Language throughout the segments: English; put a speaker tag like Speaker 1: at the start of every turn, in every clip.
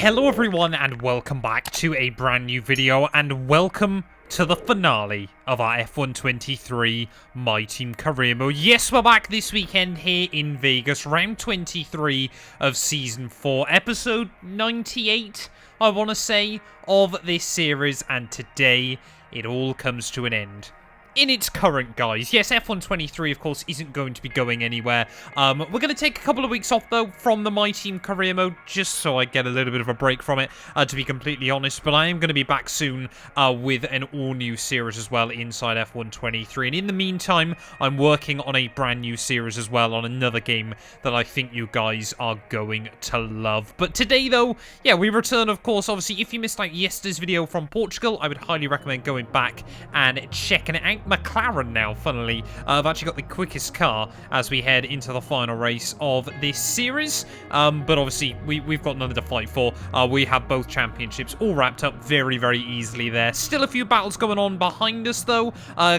Speaker 1: Hello everyone and welcome back to a brand new video and welcome to the finale of our F123 My Team Career Mode. Yes, we're back this weekend here in Vegas, round 23 of Season 4, episode 98, I want to say, of this series, and today it all comes to an end. In its current guise. Yes, F123, of course, isn't going to be going anywhere. We're going to take a couple of weeks off, though, from the My Team Career Mode, just so I get a little bit of a break from it, to be completely honest. But I am going to be back soon with an all-new series as well inside F123. And in the meantime, I'm working on a brand new series as well on another game that I think you guys are going to love. But today, though, yeah, we return, of course. Obviously, if you missed, like, yesterday's video from Portugal, I would highly recommend going back and checking it out. McLaren now, funnily. I've actually got the quickest car as we head into the final race of this series. But obviously, we've got nothing to fight for. We have both championships all wrapped up very, very easily there. Still a few battles going on behind us, though.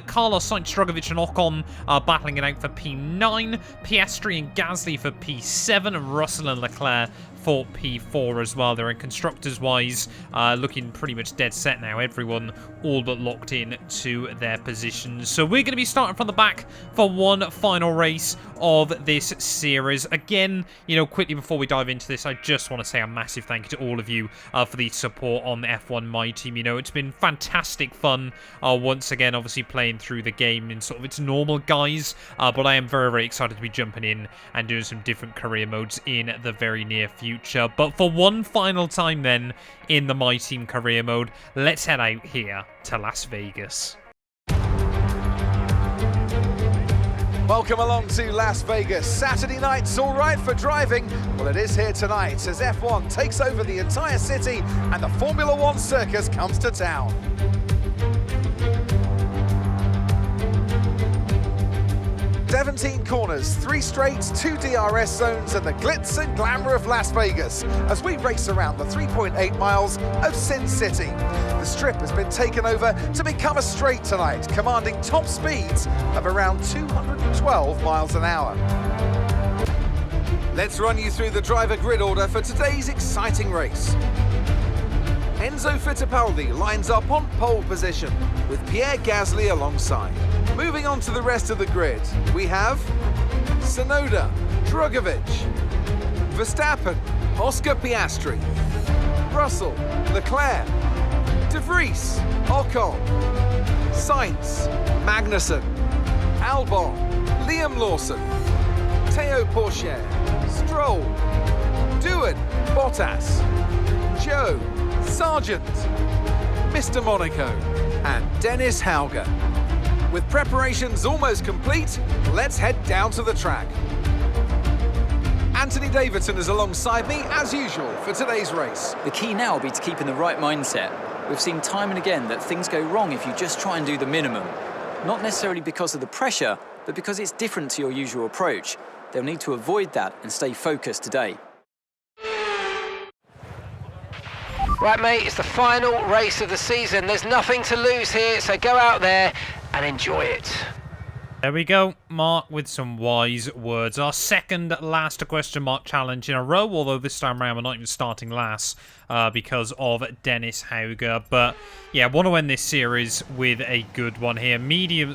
Speaker 1: Carlos Sainz, Drugovich and Ocon are battling it out for P9. Piastri and Gasly for P7. And Russell and Leclerc for P4 as well. They're in constructors-wise looking pretty much dead set now. Everyone all but locked in to their positions. So we're going to be starting from the back for one final race of this series. Again, you know, quickly before we dive into this, I just want to say a massive thank you to all of you for the support on the F1 My Team. You know, it's been fantastic fun once again, obviously playing through the game in sort of its normal guise. But I am very, very excited to be jumping in and doing some different career modes in the very near future. But for one final time then, in the My Team Career Mode, let's head out here to Las Vegas.
Speaker 2: Welcome along to Las Vegas. Saturday night's all right for driving. Well, it is here tonight as F1 takes over the entire city and the Formula One circus comes to town. 17 corners, 3 straights, 2 DRS zones, and the glitz and glamour of Las Vegas as we race around the 3.8 miles of Sin City. The strip has been taken over to become a straight tonight, commanding top speeds of around 212 miles an hour. Let's run you through the driver grid order for today's exciting race. Enzo Fittipaldi lines up on pole position, with Pierre Gasly alongside. Moving on to the rest of the grid, we have Tsunoda, Drugovich, Verstappen, Oscar Piastri, Russell, Leclerc, De Vries, Ocon, Sainz, Magnussen, Albon, Liam Lawson, Théo Pourchaire, Stroll, Doohan, Bottas, Joe, Sargent, Mr. Monaco, and Dennis Hauger. With preparations almost complete, let's head down to the track. Anthony Davidson is alongside me, as usual, for today's race.
Speaker 3: The key now will be to keep in the right mindset. We've seen time and again that things go wrong if you just try and do the minimum. Not necessarily because of the pressure, but because it's different to your usual approach. They'll need to avoid that and stay focused today.
Speaker 4: Right, mate, it's the final race of the season. There's nothing to lose here, so go out there and enjoy it.
Speaker 1: There we go, Mark with some wise words. Our second last question mark challenge in a row, although this time around we're not even starting last because of Dennis Hauger. But yeah, want to end this series with a good one here.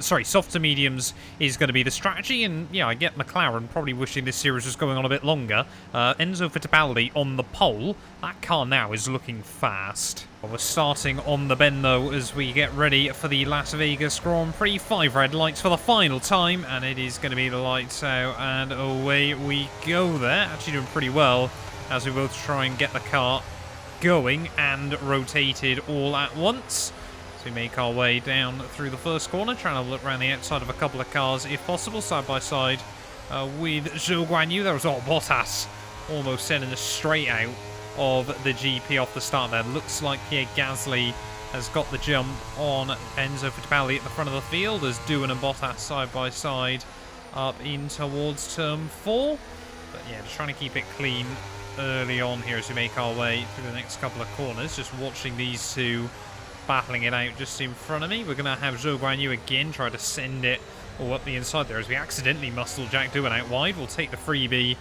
Speaker 1: Soft to mediums is going to be the strategy, and yeah, I get McLaren probably wishing this series was going on a bit longer. Enzo Fittipaldi on the pole. That car now is looking fast. We're starting on the bend though as we get ready for the Las Vegas Grand Prix. 5 red lights for the final time, and it is going to be the lights out, and away we go there. Actually doing pretty well as we both try and get the car going and rotated all at once. So we make our way down through the first corner, trying to look around the outside of a couple of cars if possible, side by side with Zhou Guanyu. There was Bottas almost sending us straight out of the GP off the start there. Looks like here Gasly has got the jump on Enzo Fittipaldi at the front of the field as Doohan and Bottas side by side up in towards turn 4. But yeah, just trying to keep it clean early on here as we make our way through the next couple of corners. Just watching these two battling it out just in front of me. We're going to have Zhou Guanyu again try to send it all up the inside there as we accidentally muscle Jack Doohan out wide. We'll take the freebie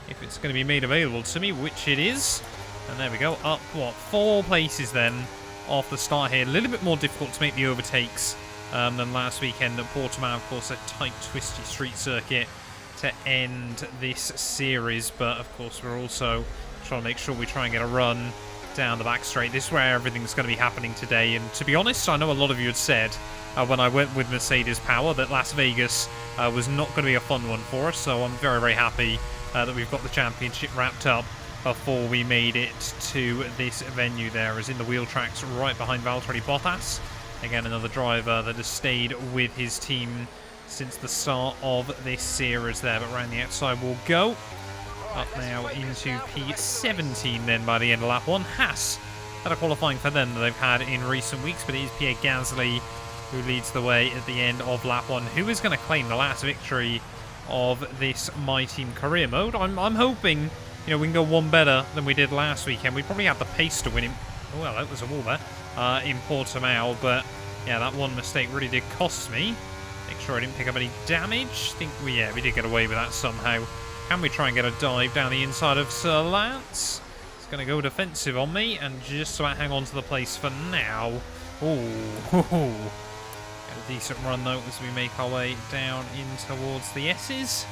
Speaker 1: if it's going to be made available to me, which it is. And there we go. Up, what, 4 places then off the start here. A little bit more difficult to make the overtakes than last weekend at Portimao. Of course, a tight, twisty street circuit to end this series. But, of course, we're also trying to make sure we try and get a run down the back straight. This is where everything's going to be happening today. And to be honest, I know a lot of you had said when I went with Mercedes Power that Las Vegas was not going to be a fun one for us. So I'm very, very happy that we've got the championship wrapped up before we made it to this venue there, as in the wheel tracks right behind Valtteri Bottas. Again, another driver that has stayed with his team since the start of this series there. But around the outside we'll go. Up now into P17 then by the end of lap 1. Haas had a qualifying for them that they've had in recent weeks, but it is Pierre Gasly who leads the way at the end of lap 1. Who is going to claim the last victory of this My Team career mode? I'm hoping, you know, we can go one better than we did last weekend. We probably had the pace to win him. Oh, well, that was a wall there in Portimao, but yeah, that one mistake really did cost me. Make sure I didn't pick up any damage. Think we did get away with that somehow. Can we try and get a dive down the inside of Sir Lance? It's going to go defensive on me and just about hang on to the place for now. Ooh. Got a decent run though as we make our way down in towards the S's.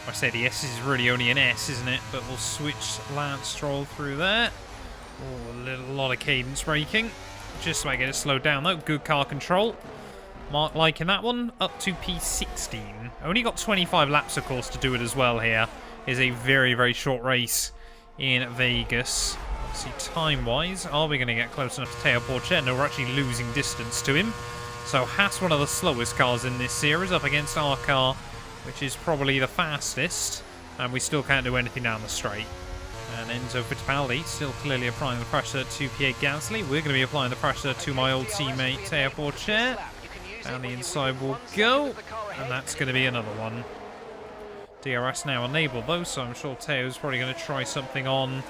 Speaker 1: I say the S is really only an S, isn't it? But we'll switch Lance Stroll through there. Oh, a lot of cadence braking. Just so I get it slowed down though. Good car control. Mark liking that one. Up to P16. Only got 25 laps, of course, to do it as well here. Is a very, very short race in Vegas. Obviously, time-wise, are we going to get close enough to Teo Porcher? No, we're actually losing distance to him. So Haas, one of the slowest cars in this series, up against our car, which is probably the fastest, and we still can't do anything down the straight. And Enzo Fittipaldi still clearly applying the pressure to Pierre Gasly. We're going to be applying the pressure to my old teammate Teo Porcher. Down the inside we'll go, and that's going to be another one. DRS now enabled though, so I'm sure Teo's probably going to try something on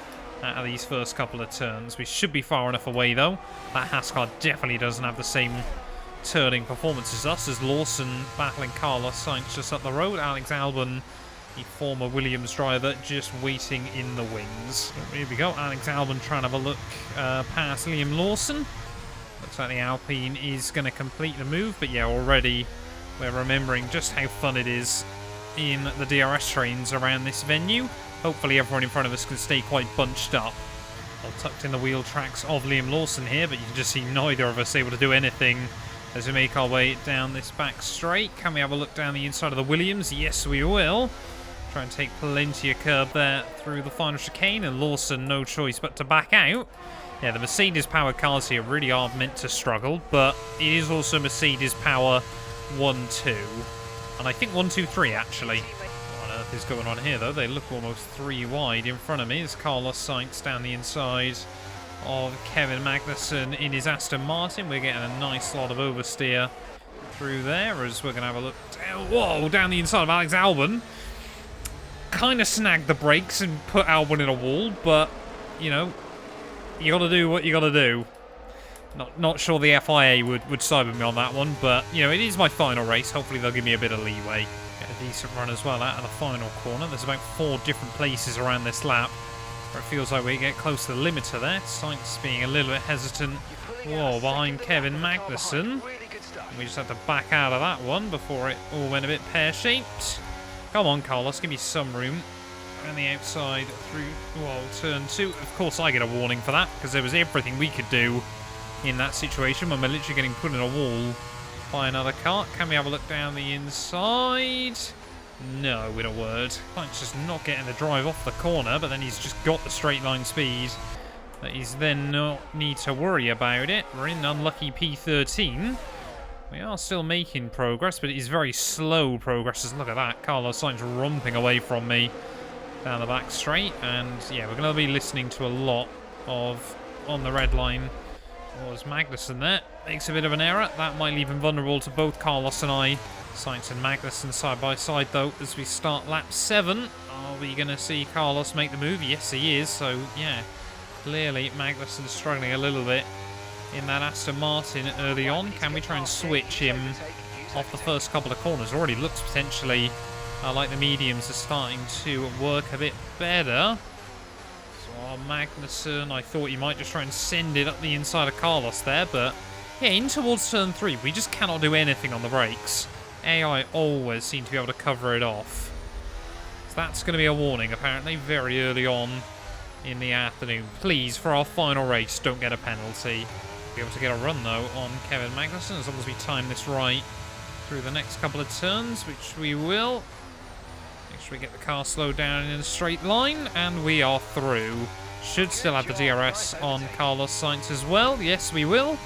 Speaker 1: out of these first couple of turns. We should be far enough away though. That Haas car definitely doesn't have the same turning performance as us, as Lawson battling Carlos Sainz just up the road. Alex Albon, the former Williams driver, just waiting in the wings. Here we go, Alex Albon trying to have a look past Liam Lawson. Looks like the Alpine is going to complete the move, but yeah, already we're remembering just how fun it is in the DRS trains around this venue. Hopefully everyone in front of us can stay quite bunched up. Well, tucked in the wheel tracks of Liam Lawson here, but you can just see neither of us able to do anything as we make our way down this back straight. Can we have a look down the inside of the Williams? Yes, we will. Try and take plenty of curb there through the final chicane, and Lawson no choice but to back out. Yeah, the Mercedes Power cars here really are meant to struggle, but it is also Mercedes Power 1-2. And I think 1-2-3 actually. What on earth is going on here though? They look almost 3 wide in front of me as Carlos Sainz down the inside of Kevin Magnussen in his Aston Martin. We're getting a nice lot of oversteer through there as we're going to have a look down, whoa, down the inside of Alex Albon. Kind of snagged the brakes and put Albon in a wall, but, you know, you got to do what you got to do. Not sure the FIA would side with me on that one, but, you know, it is my final race. Hopefully they'll give me a bit of leeway. Get a decent run as well out of the final corner. There's about 4 different places around this lap where it feels like we get close to the limiter there. Sainz being a little bit hesitant. Whoa, behind Kevin Magnussen. We just had to back out of that one before it all went a bit pear-shaped. Come on, Carlos, give me some room. And the outside through, well, turn 2. Of course, I get a warning for that, because there was everything we could do in that situation when we're literally getting put in a wall by another car. Can we have a look down the inside? No, in a word. Sainz just not getting the drive off the corner, but then he's just got the straight line speed that he's then not need to worry about it. We're in unlucky P13. We are still making progress, but it is very slow progress. Look at that. Carlos Sainz romping away from me down the back straight. And yeah, we're going to be listening to a lot of on the red line. Was Magnussen there? Makes a bit of an error. That might leave him vulnerable to both Carlos and I. Sainz and Magnussen side by side though as we start lap 7. Are we going to see Carlos make the move? Yes, he is. So yeah, clearly Magnussen struggling a little bit in that Aston Martin early on. Can we try and switch him off the first couple of corners? Already looks potentially like the mediums are starting to work a bit better. So Oh, Magnussen, I thought he might just try and send it up the inside of Carlos there, but yeah, in towards turn 3, we just cannot do anything on the brakes. AI always seem to be able to cover it off. So that's going to be a warning, apparently, very early on in the afternoon. Please, for our final race, don't get a penalty. Be able to get a run, though, on Kevin Magnussen, as long as we time this right through the next couple of turns, which we will. Make sure we get the car slowed down in a straight line, and we are through. Should still have the DRS on Carlos Sainz as well. Yes, we will.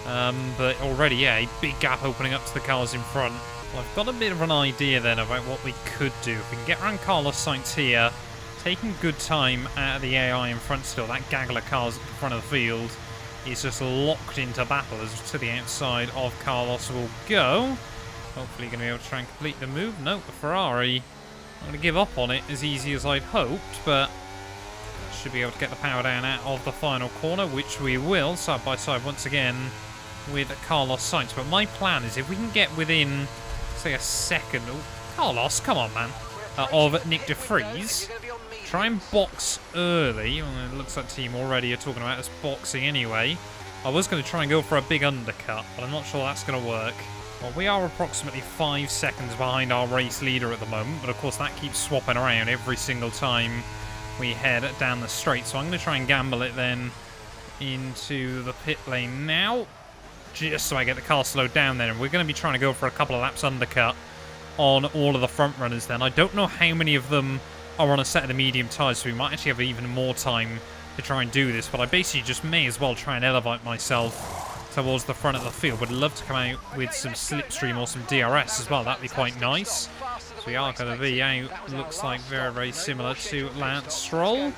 Speaker 1: But already, yeah, a big gap opening up to the cars in front. Well, I've got a bit of an idea then about what we could do. If we can get around Carlos Sainz here, taking good time out of the AI in front still. That gaggle of cars at the front of the field is just locked into battle as to the outside of Carlos will go. Hopefully going to be able to try and complete the move. Nope, the Ferrari. I'm going to give up on it as easy as I'd hoped, but should be able to get the power down out of the final corner, which we will, side by side once again with Carlos Sainz. But my plan is if we can get within, say, a second... Oh, Carlos, come on, man. Of Nick de Vries. Try and box early. Well, it looks like team already are talking about us boxing anyway. I was going to try and go for a big undercut, but I'm not sure that's going to work. Well, we are approximately 5 seconds behind our race leader at the moment, but of course that keeps swapping around every single time we head down the straight. So I'm going to try and gamble it then into the pit lane now, just so I get the car slowed down then. And we're going to be trying to go for a couple of laps undercut on all of the front runners then. I don't know how many of them are on a set of the medium tyres, so we might actually have even more time to try and do this, but I basically just may as well try and elevate myself towards the front of the field. Would love to come out with some slipstream or some DRS as well. That'd be quite nice. So we are going to be out, looks like very, very similar to Lance Stroll,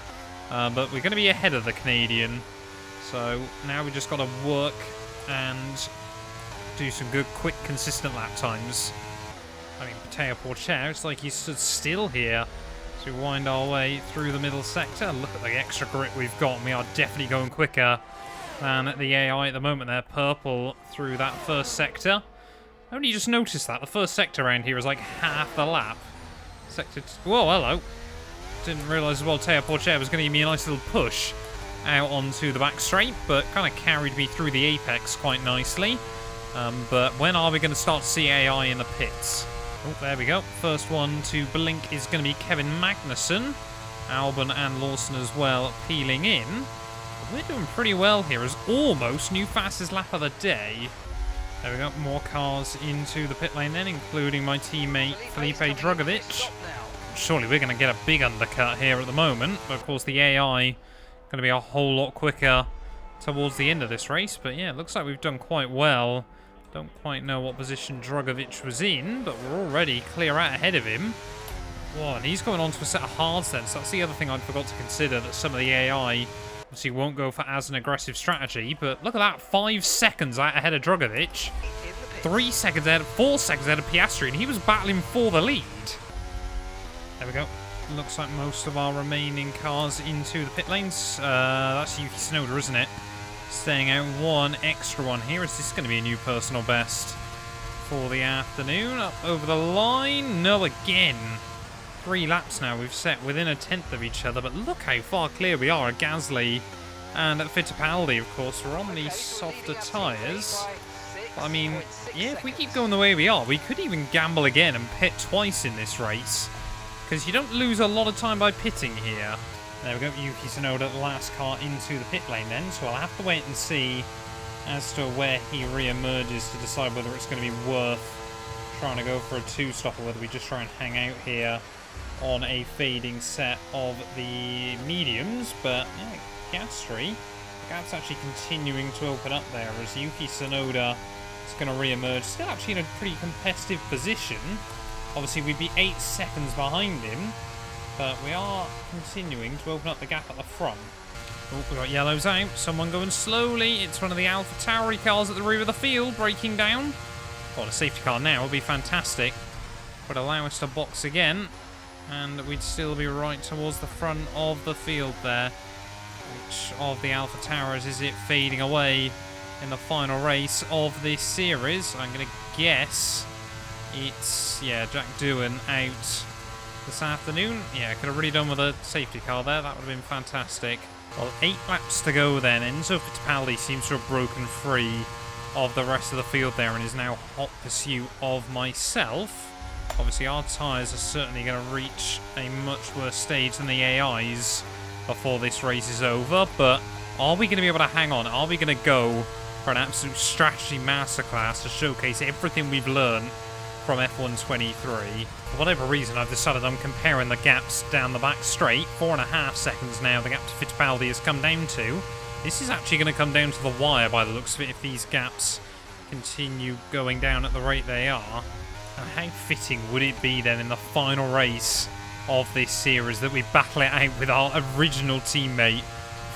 Speaker 1: but we're going to be ahead of the Canadian. So now we just got to work and do some good, quick, consistent lap times. I mean, Mateo Porcher, it's like he stood still here. So we wind our way through the middle sector. Look at the extra grip we've got, and we are definitely going quicker than the AI at the moment. They're purple through that first sector. I only just noticed that. The first sector around here is like half the lap. Sector... Whoa, hello. Didn't realise as well Teo Porcher was going to give me a nice little push out onto the back straight, but kind of carried me through the apex quite nicely. But when are we going to start to see AI in the pits? Oh, there we go. First one to blink is going to be Kevin Magnussen. Albon and Lawson as well peeling in. We're doing pretty well here as almost new fastest lap of the day. There we go. More cars into the pit lane then, including my teammate Felipe Drugovich. Surely we're going to get a big undercut here at the moment. But of course the AI going to be a whole lot quicker towards the end of this race. But yeah, it looks like we've done quite well. Don't quite know what position Drugovich was in, but we're already clear out ahead of him. Whoa, and he's going on to a set of hards then, so that's the other thing I forgot to consider, that some of the AI obviously won't go for as an aggressive strategy, but look at that, 5 seconds out ahead of Drugovich. 3 seconds ahead, 4 seconds ahead of Piastri, and he was battling for the lead. There we go. Looks like most of our remaining cars into the pit lanes. That's Yuki Tsunoda, isn't it? Staying out one extra one here. Is this going to be a new personal best for the afternoon? Up over the line. No, again. 3 laps now we've set within a tenth of each other. But look how far clear we are. Gasly and Fittipaldi, of course, we're on these softer tyres. I mean, yeah, if we keep going the way we are, we could even gamble again and pit twice in this race. Because you don't lose a lot of time by pitting here. There we go, Yuki Tsunoda, last car into the pit lane then, so I'll have to wait and see as to where he re-emerges to decide whether it's going to be worth trying to go for a 2-stop or whether we just try and hang out here on a fading set of the mediums. But yeah, Piastri, the gap's actually continuing to open up there as Yuki Tsunoda is going to re-emerge, still actually in a pretty competitive position. Obviously we'd be 8 seconds behind him, but we are continuing to open up the gap at the front. Oh, we've got yellows out. Someone going slowly. It's one of the AlphaTauri cars at the rear of the field breaking down. Well, a safety car now would be fantastic. Would allow us to box again. And we'd still be right towards the front of the field there. Which of the AlphaTauris is it fading away in the final race of this series? I'm going to guess it's, yeah, Jack Doohan out this afternoon. Yeah, I could have really done with a safety car there. That would have been fantastic. Well, 8 laps to go then. Enzo Fittipaldi seems to have broken free of the rest of the field there and is now hot pursuit of myself. Obviously, our tyres are certainly going to reach a much worse stage than the AI's before this race is over, but are we going to be able to hang on? Are we going to go for an absolute strategy masterclass to showcase everything we've learned from F123? For whatever reason, I've decided I'm comparing the gaps down the back straight. 4.5 seconds now the gap to Fittipaldi has come down to. This is actually going to come down to the wire by the looks of it if these gaps continue going down at the rate they are. And how fitting would it be then in the final race of this series that we battle it out with our original teammate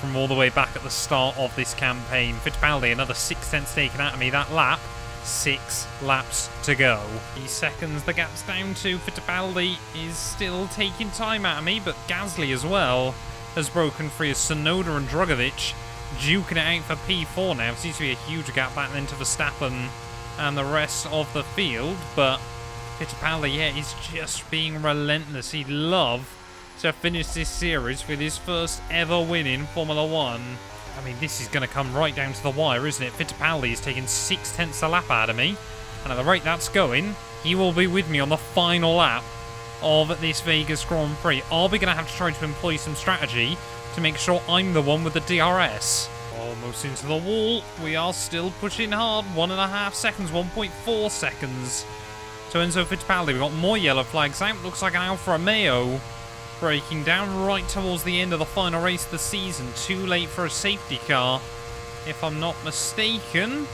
Speaker 1: from all the way back at the start of this campaign. Fittipaldi, another 6 tenths taken out of me that lap. 6 laps to go. 3 seconds the gap's down to. Fittipaldi is still taking time out of me, but Gasly as well has broken free as Tsunoda and Drugovich duking it out for P4 now. Seems to be a huge gap back then to Verstappen and the rest of the field, but Fittipaldi, yeah, is just being relentless. He'd love to finish this series with his first ever win in Formula 1. I mean, this is going to come right down to the wire, isn't it? Fittipaldi is taking 6 tenths a lap out of me, and at the rate that's going, he will be with me on the final lap of this Vegas Grand Prix. Are we going to have to try to employ some strategy to make sure I'm the one with the DRS? Almost into the wall. We are still pushing hard. 1.5 seconds, 1.4 seconds. So Enzo Fittipaldi, we've got more yellow flags out. Looks like an Alfa Romeo breaking down right towards the end of the final race of the season. Too late for a safety car, if I'm not mistaken.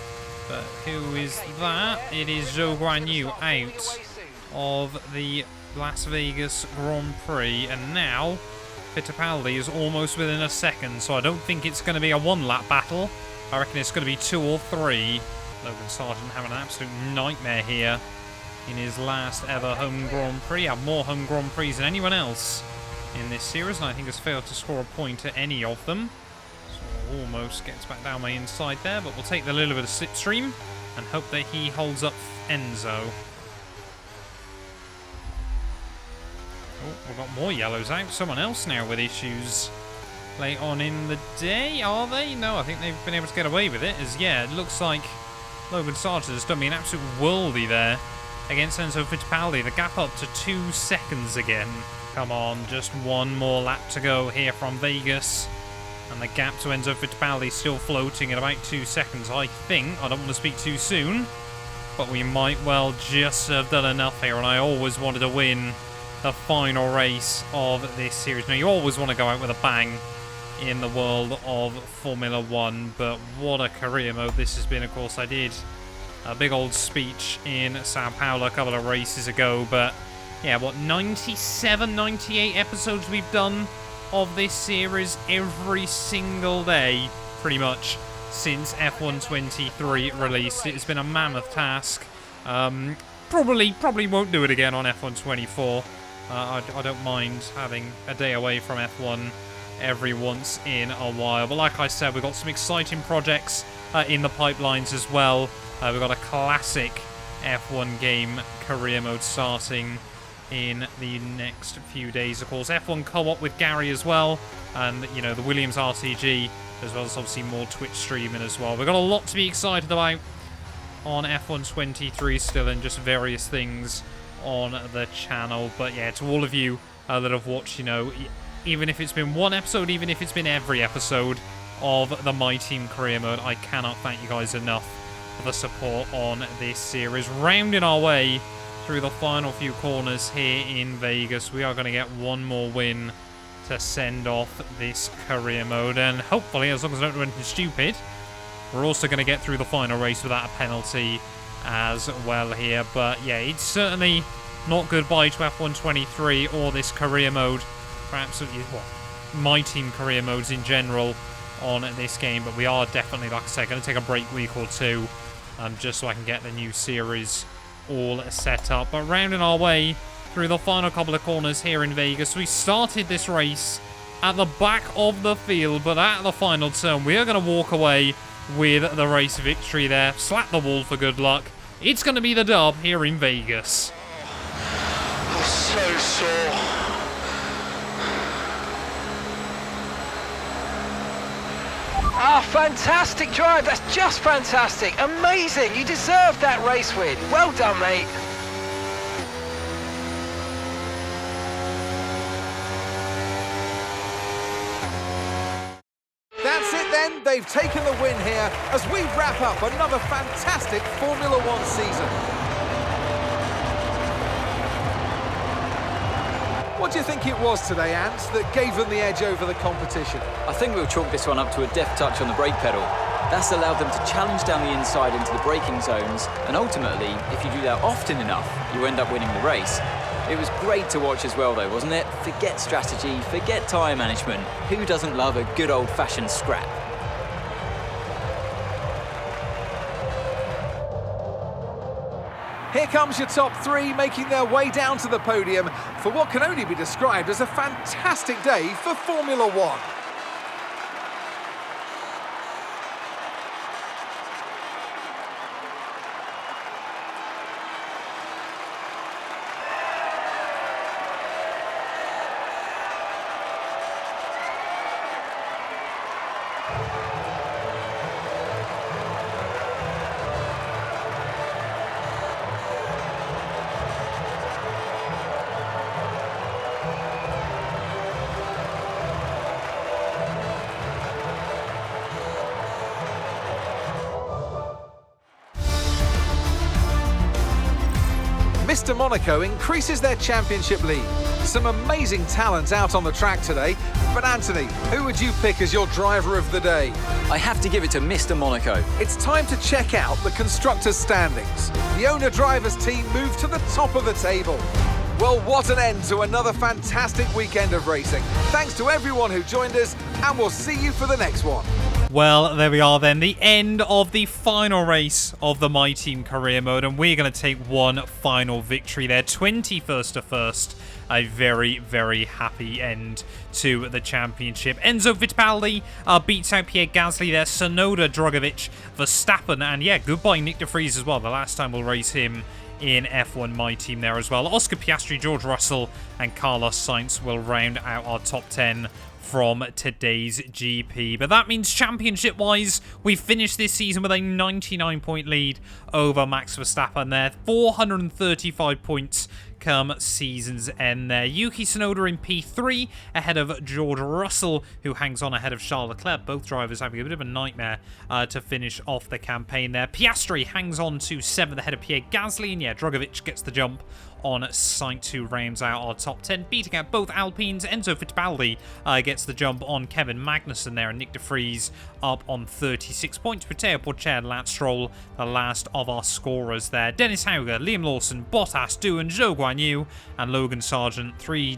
Speaker 1: But who is that? It is Zhou Guanyu out of the Las Vegas Grand Prix. And now Fittipaldi is almost within a second, so I don't think it's going to be a 1-lap battle. I reckon it's going to be 2 or 3. Logan Sargent having an absolute nightmare here in his last ever home Grand Prix. Had more home Grand Prix than anyone else in this series, and I think has failed to score a point at any of them. So almost gets back down my inside there, but we'll take the little bit of slipstream and hope that he holds up Enzo. Oh, we've got more yellows out. Someone else now with issues late on in the day, are they? No, I think they've been able to get away with it, as, yeah, it looks like Logan Sargent has done me an absolute worldie there against Enzo Fittipaldi. The gap up to 2 seconds again. Come on, just one more lap to go here from Vegas. And the gap to Enzo Fittipaldi still floating at about 2 seconds, I think. I don't want to speak too soon, but we might well just have done enough here, and I always wanted to win the final race of this series. Now, you always want to go out with a bang in the world of Formula 1, but what a career mode this has been. Of course, I did a big old speech in Sao Paulo a couple of races ago, but yeah, what, 97, 98 episodes we've done of this series every single day, pretty much, since F123 released. It has been a mammoth task. Probably won't do it again on F124. I don't mind having a day away from F1 every once in a while. But like I said, we've got some exciting projects in the pipelines as well. We've got a classic F1 game career mode starting in the next few days. Of course, F1 co-op with Gary as well, and, you know, the Williams RTG, as well as obviously more Twitch streaming as well. We've got a lot to be excited about on F123 still, and just various things on the channel. But yeah, to all of you that have watched, you know, even if it's been one episode, even if it's been every episode of the My Team career mode, I cannot thank you guys enough for the support on this series. Rounding our way through the final few corners here in Vegas, we are going to get one more win to send off this career mode, and hopefully, as long as I don't do anything stupid, we're also going to get through the final race without a penalty as well here. But yeah, it's certainly not goodbye to F123 or this career mode for absolutely, well, My Team career modes in general on this game. But we are definitely, like I said, going to take a break week or two, just so I can get the new series all set up. But rounding our way through the final couple of corners here in Vegas, we started this race at the back of the field, but at the final turn, we are going to walk away with the race victory there. Slap the wall for good luck. It's going to be the dub here in Vegas.
Speaker 4: So sore. Ah, fantastic drive. That's just fantastic. Amazing. You deserved that race win. Well done, mate.
Speaker 2: That's it then, they've taken the win here as we wrap up another fantastic Formula One season. What do you think it was today, Ant, that gave them the edge over the competition?
Speaker 3: I think we'll chalk this one up to a deft touch on the brake pedal. That's allowed them to challenge down the inside into the braking zones, and ultimately, if you do that often enough, you end up winning the race. It was great to watch as well though, wasn't it? Forget strategy, forget tyre management. Who doesn't love a good old-fashioned scrap?
Speaker 2: Here comes your top three making their way down to the podium for what can only be described as a fantastic day for Formula One. Mr. Monaco increases their championship lead. Some amazing talent out on the track today. But Anthony, who would you pick as your driver of the day?
Speaker 3: I have to give it to Mr. Monaco.
Speaker 2: It's time to check out the constructors' standings. The owner-drivers team moved to the top of the table. Well, what an end to another fantastic weekend of racing. Thanks to everyone who joined us, and we'll see you for the next one.
Speaker 1: Well, there we are then, the end of the final race of the My Team Career Mode, and we're going to take one final victory there, 21st to 1st. A very, very happy end to the championship. Enzo Fittipaldi beats out Pierre Gasly there, Tsunoda, Drogovic, Verstappen, and yeah, goodbye Nick de Vries as well. The last time we'll race him in F1 My Team there as well. Oscar Piastri, George Russell, and Carlos Sainz will round out our top 10 from today's GP. But that means championship-wise, we finished this season with a 99-point lead over Max Verstappen there. 435 points come season's end there. Yuki Tsunoda in P3 ahead of George Russell, who hangs on ahead of Charles Leclerc. Both drivers having a bit of a nightmare to finish off the campaign there. Piastri hangs on to 7th ahead of Pierre Gasly, and yeah, Drogovic gets the jump on Sainz, who rounds out our top 10, beating out both Alpines. Enzo Fittipaldi gets the jump on Kevin Magnussen there, and Nick de Vries up on 36 points. Matteo Porcher, Lance Stroll, the last of our scorers there. Dennis Hauger, Liam Lawson, Bottas, Doohan, Zhou Guanyu, and Logan Sargent. Three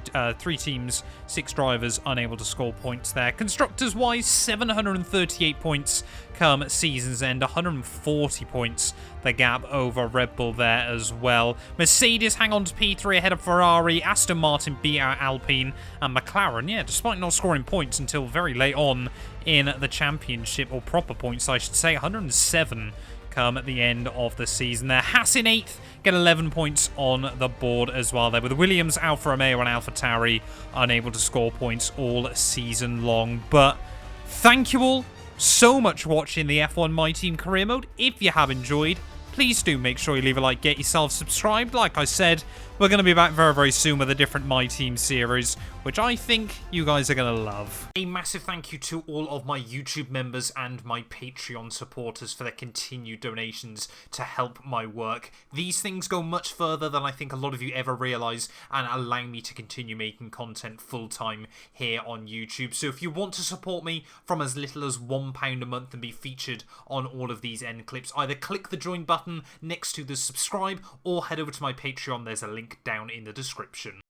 Speaker 1: teams, 6 drivers unable to score points there. Constructors-wise, 738 points come season's end, 140 points the gap over Red Bull there as well. Mercedes hang on to P3 ahead of Ferrari, Aston Martin beat out Alpine, and McLaren, yeah, despite not scoring points until very late on in the championship, or proper points I should say, 107 come at the end of the season there. Haas in 8th, get 11 points on the board as well there, with Williams, Alfa Romeo and AlphaTauri unable to score points all season long. But thank you all so much for watching the F1 My Team Career Mode. If you have enjoyed, please do make sure you leave a like, get yourself subscribed. Like I said, we're going to be back very, very soon with a different My Team series, which I think you guys are going to love. A massive thank you to all of my YouTube members and my Patreon supporters for their continued donations to help my work. These things go much further than I think a lot of you ever realise, and allow me to continue making content full-time here on YouTube. So if you want to support me from as little as £1 a month and be featured on all of these end clips, either click the join button next to the subscribe or head over to my Patreon. There's a link down in the description.